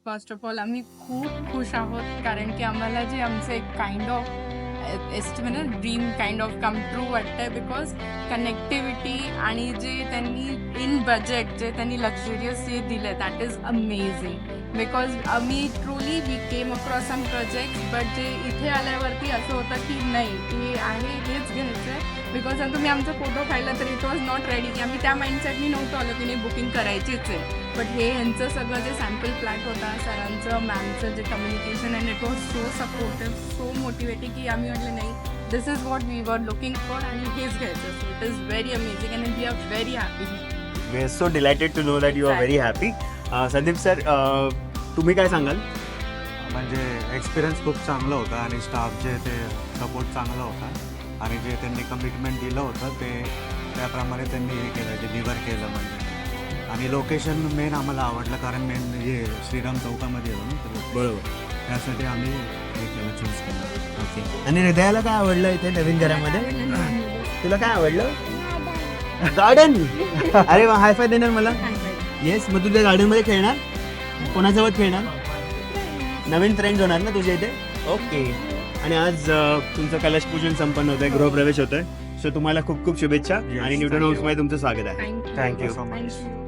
First of all आम्ही खूप खुश आहोत, कारण की आम्हाला जे आमचं एक kind of dream kind of come true वाटतंय. बिकॉज कनेक्टिव्हिटी आणि जे त्यांनी इन बजेट जे त्यांनी लक्झरियस जे दिले दॅट इज अमेझिंग. बिकॉज आम्ही truly we came across some project, but जे इथे आल्यावरती असं होतं की नाही ते आहे हेच घ्यायचं आहे. बिकॉज जर तुम्ही आमचा फोटो पाहिला तर इट वॉज नॉट रेडी, की आम्ही त्या माइंडसेटनी नव्हतो आलो की नाही बुकिंग करायचीच आहे. बट हे ह्यांचं सगळं जे सॅम्पल फ्लॅट होता, सरांचं मॅमचं जे communication, and it was so supportive, so motivating, की आम्ही म्हटलं नाही this is what we were looking for आणि हेच घ्यायचं. So it is very amazing and we are very happy. We are so delighted to know that you are very happy. Sandeep sir, तुम्ही काय सांगाल? म्हणजे एक्सपिरियन्स खूप चांगलं होतं आणि स्टाफ जे ते सपोर्ट चांगला होता आणि जे त्यांनी कमिटमेंट दिलं होतं ते त्याप्रमाणे त्यांनी हे केलं, डिलिव्हर केलं म्हणजे. आणि लोकेशन मेन आम्हाला आवडलं, कारण मेन हे श्रीराम चौकामध्ये येतो ना, बरोबर. त्यासाठी आम्ही हे केलं, चूज केलं. ओके. आणि हृदयाला काय आवडलं इथे नवीन घरामध्ये? तुला काय आवडलं? गार्डन. अरे वा, हायफाय देणार मला? येस. मग तू त्या गार्डनमध्ये खेळणार? कोणासोबत खेळणार? नवीन फ्रेंड्स होणार ना तुझ्या इथे? ओके. आणि आज तुमचं कलश पूजन संपन्न होतंय, गृहप्रवेश होतोय. सो तुम्हाला खूप खूप शुभेच्छा आणि न्यूटन हाऊसमध्ये तुमचं स्वागत आहे. Thank you thank you. So much. Thank you.